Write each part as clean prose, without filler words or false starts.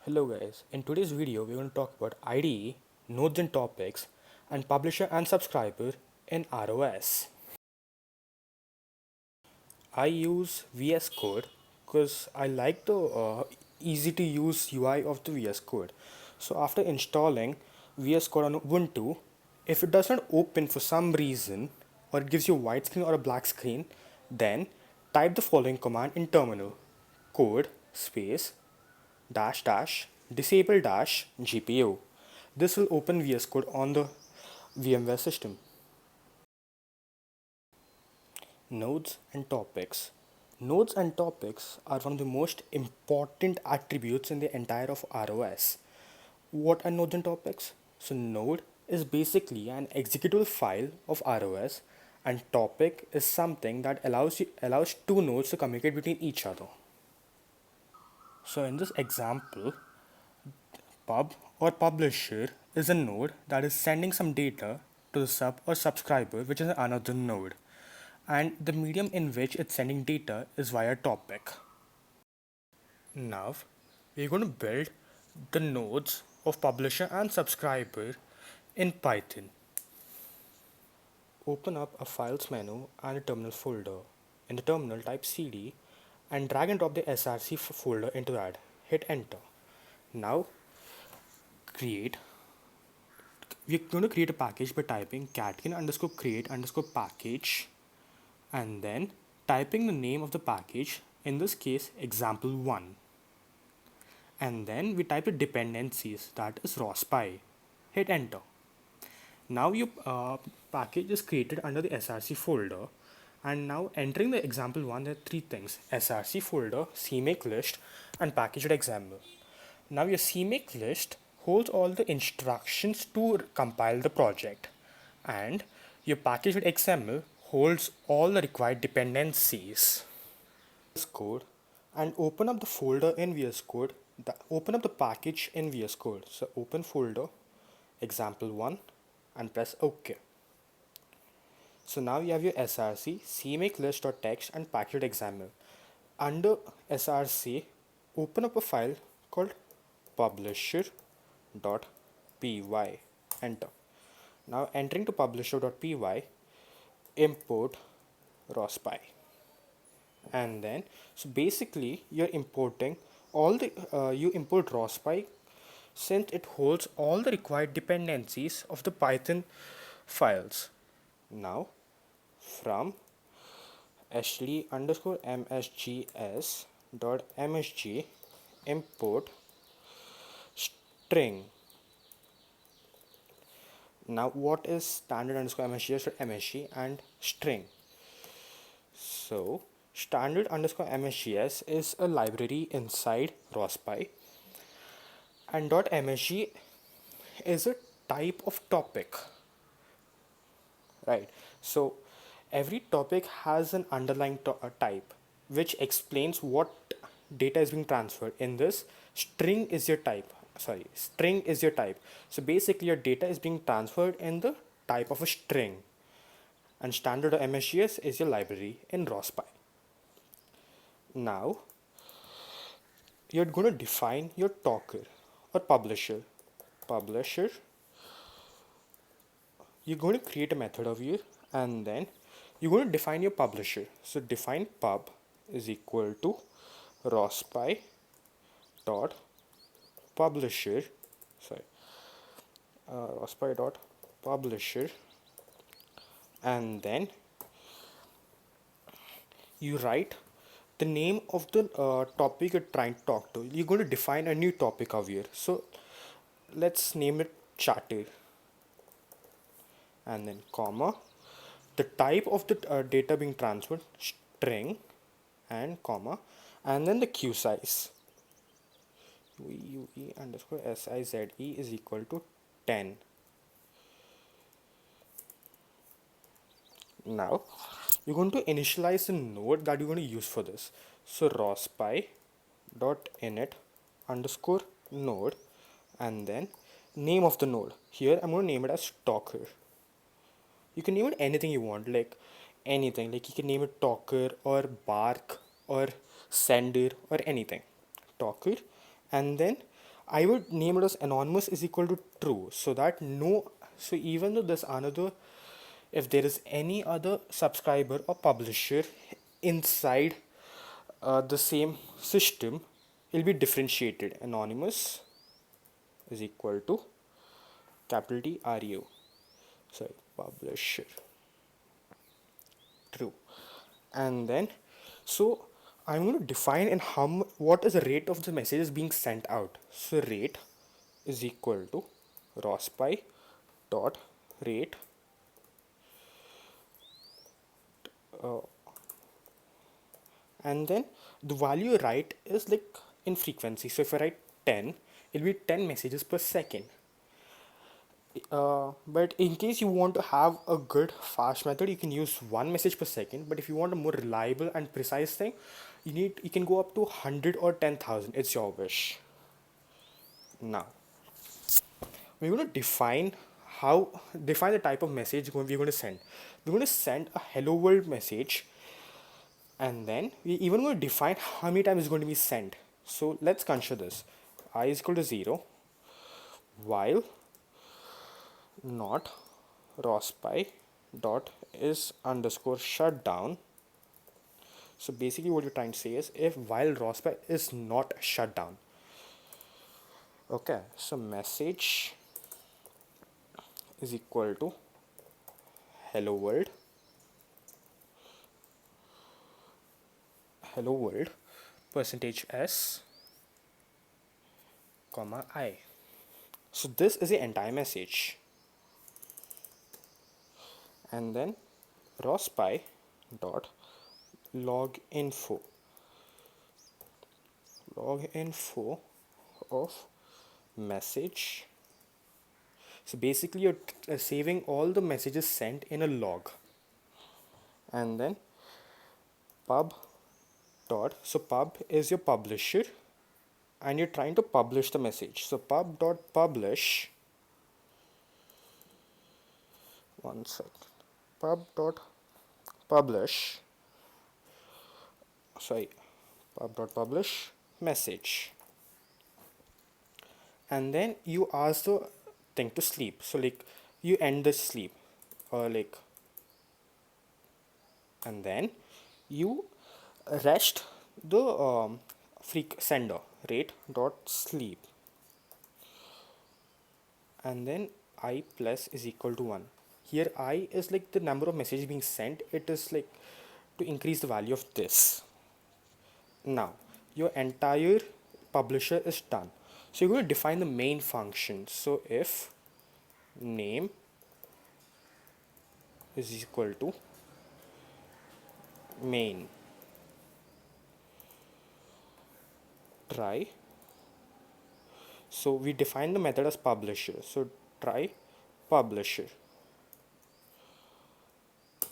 Hello guys, in today's video we're going to talk about IDE, nodes and topics, and publisher and subscriber in ROS. I use VS Code because I like the easy to use UI of the VS Code. So after installing VS Code on Ubuntu, if it does not open for some reason or it gives you a white screen or a black screen, then type the following command in terminal: code space dash dash disable dash GPU. This will open VS Code on the VMware system. Nodes and topics. Nodes and topics are one of the most important attributes in the entire of ROS. What are nodes and topics? So node is basically an executable file of ROS, and topic is something that allows two nodes to communicate between each other. So in this example, pub or publisher is a node that is sending some data to the sub or subscriber, which is another node. And the medium in which it's sending data is via topic. Now, we're going to build the nodes of publisher and subscriber in Python. Open up a files menu and a terminal folder. In the terminal, type cd and drag and drop the src folder into that. Hit enter. Now, create we're going to create a package by typing catkin underscore create underscore package and then typing the name of the package, in this case example1, and then we type the dependencies, that is rospy. Hit enter. Now your package is created under the src folder, and now entering the example1, there are three things: src folder, cmake list, and package.xaml. Now your cmake list holds all the instructions to compile the project, and your package.xml holds all the required dependencies. VS Code and open up the folder in VS Code. Open up the package in VS Code. So open folder, example1, and press OK. So now you have your src, cmake list.txt, and package.xaml. Under src, open up a file called publisher.py. Enter. Now entering to publisher.py, import rospy. And then, so basically you're importing all the you import rospy since it holds all the required dependencies of the Python files. Now from ashley underscore msgs dot msg, import string. Now what is standard underscore msgs dot msg and string? So standard underscore msgs is a library inside rospy, and .msg is a type of topic, right? So every topic has an underlying type which explains what data is being transferred. In this, string is your type. String is your type. So basically your data is being transferred in the type of a string, and standard msgs is your library in rospy. Now you're going to define your talker or publisher. Publisher, you're going to create a method over here, and then you're going to define your publisher. So define pub is equal to rospy dot publisher, sorry, rospy dot publisher, and then you write the name of the topic you're trying to talk to. You're going to define a new topic over here. So let's name it charter, and then comma, the type of the data being transferred, string, and comma, and then the queue size, ue underscore size is equal to 10. Now you're going to initialize the node that you're going to use for this. So rospy dot init underscore node, and then name of the node. Here I'm going to name it as talker. You can name it anything you want, like anything, like you can name it talker or bark or sender or anything. Talker, and then I would name it as anonymous is equal to true, so that no, so even though there's another, if there is any other subscriber or publisher inside the same system, it'll be differentiated. Anonymous is equal to capital T R U, sorry, publisher, true. And then, so I'm going to define in what is the rate of the messages being sent out. So rate is equal to rospy dot rate uh, and then the value you write is like in frequency. So if I write 10, it'll be 10 messages per second. But in case you want to have a good fast method, you can use one message per second. But if you want a more reliable and precise thing, you can go up to 100 or 10,000. It's your wish. Now we're going to define the type of message we're going to send. We're going to send a hello world message, and then we even going to define how many times it's going to be sent. So let's consider this: I is equal to 0 while not rospy dot is underscore shut down. So basically what you're trying to say is if while rospy is not shut down. Okay, so message is equal to hello world percentage s comma I. So this is the entire message. And then rospy dot log info of message. So basically you're saving all the messages sent in a log. And then pub dot, so pub is your publisher and you're trying to publish the message. So pub dot publish, one second, pub dot publish, sorry, pub dot publish message. And then you ask the thing to sleep. So like you end the sleep or like, and then you rest the freak sender rate dot sleep, and then I plus is equal to 1. Here I is like the number of messages being sent. It is like to increase the value of this. Now your entire publisher is done. So you're going to define the main function. So if name is equal to main try, so we define the method as publisher. So try publisher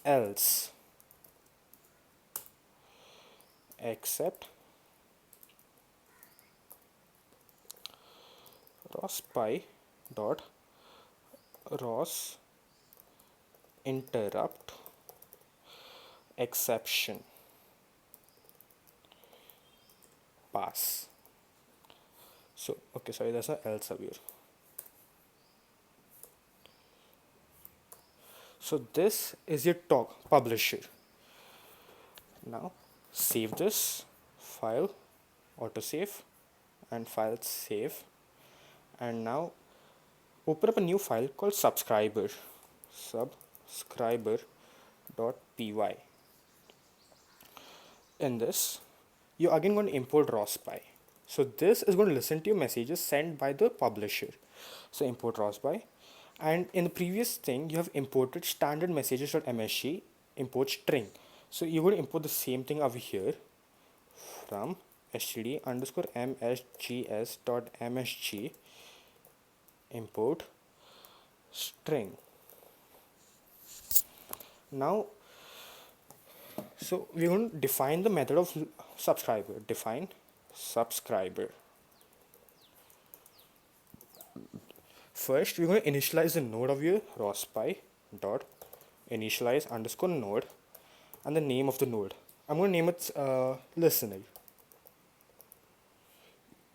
else except rospy dot ros interrupt exception pass. So okay, sorry, that's a else up here. So this is your talk publisher. Now save this file, autosave, and file save. And now open up a new file called subscriber.py. In this, you're again going to import rospy. So this is going to listen to your messages sent by the publisher. So import rospy. And in the previous thing, you have imported standard messages.msg import string. So you're going to import the same thing over here from std underscore msgs.msg import string. Now, so we're going to define the method of subscriber. Define subscriber. First, we're going to initialize the node of your rospy dot initialize underscore node and the name of the node. I'm going to name it listener.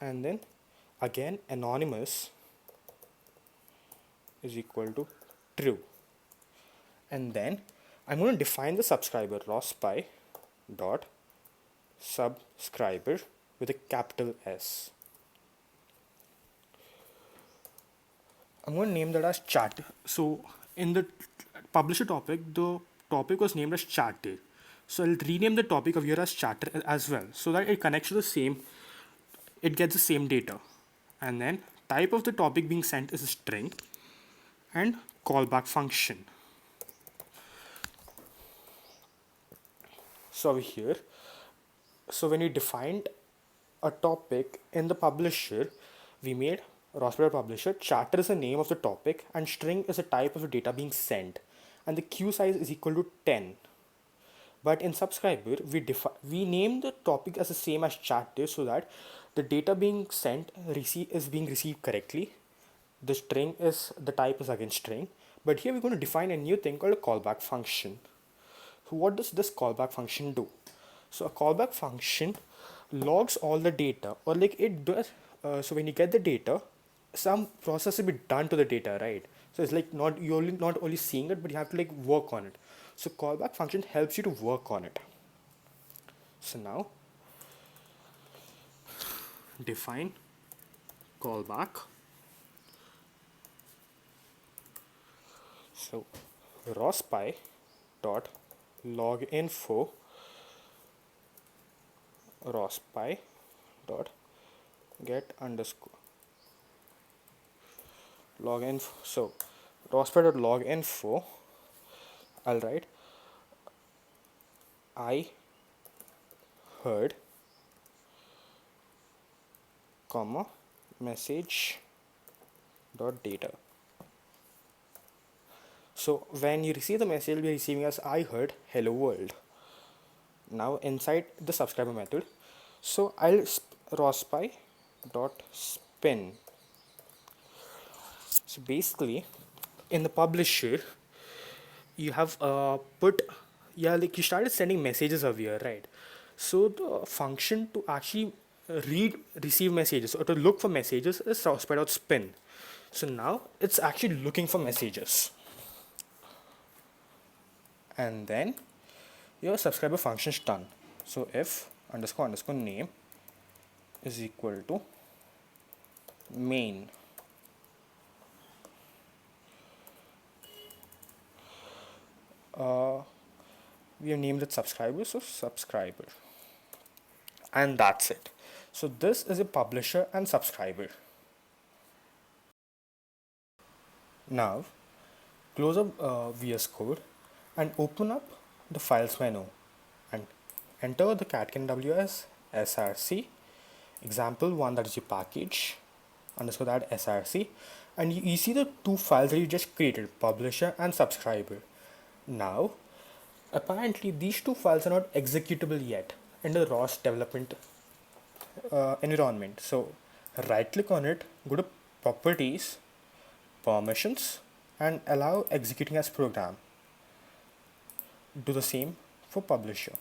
And then again anonymous is equal to true. And then I'm going to define the subscriber rospy dot subscriber with a capital S. I'm going to name that as chat. So in the publisher topic, the topic was named as chatter. So I'll rename the topic of here as chatter as well, so that it connects to the same, it gets the same data. And then type of the topic being sent is a string and callback function. So over here, so when we defined a topic in the publisher, we made Raspberry publisher, chatter is the name of the topic, and string is a type of the data being sent, and the queue size is equal to 10. But in subscriber, we name the topic as the same as chatter, so that the data being sent is being received correctly. The string is, the type is again string, but here we're going to define a new thing called a callback function. So what does this callback function do? So a callback function logs all the data, or like it does. So when you get the data, some process will be done to the data, right? So it's like not only seeing it, but you have to like work on it. So callback function helps you to work on it. So now define callback. So rospy dot log info rospy dot get underscore log info. So rospy dot log info, I'll write I heard comma message dot data. So when you receive the message, you'll be receiving as I heard hello world. Now inside the subscriber method, so I'll rospy dot spin. So basically, in the publisher, you have put, yeah, like you started sending messages over here, right? So the function to actually receive messages or to look for messages is rospy.spin. So now it's actually looking for messages. And then your subscriber function is done. So if underscore underscore name is equal to main. We have named it subscriber, so subscriber. And that's it. So this is a publisher and subscriber. Now close up VS Code and open up the files menu and enter the catkin ws src example one, that is your package underscore that src, and you see the two files that you just created, publisher and subscriber. Now apparently these two files are not executable yet in the ROS development environment. So right click on it, go to properties, permissions, and allow executing as program. Do the same for publisher.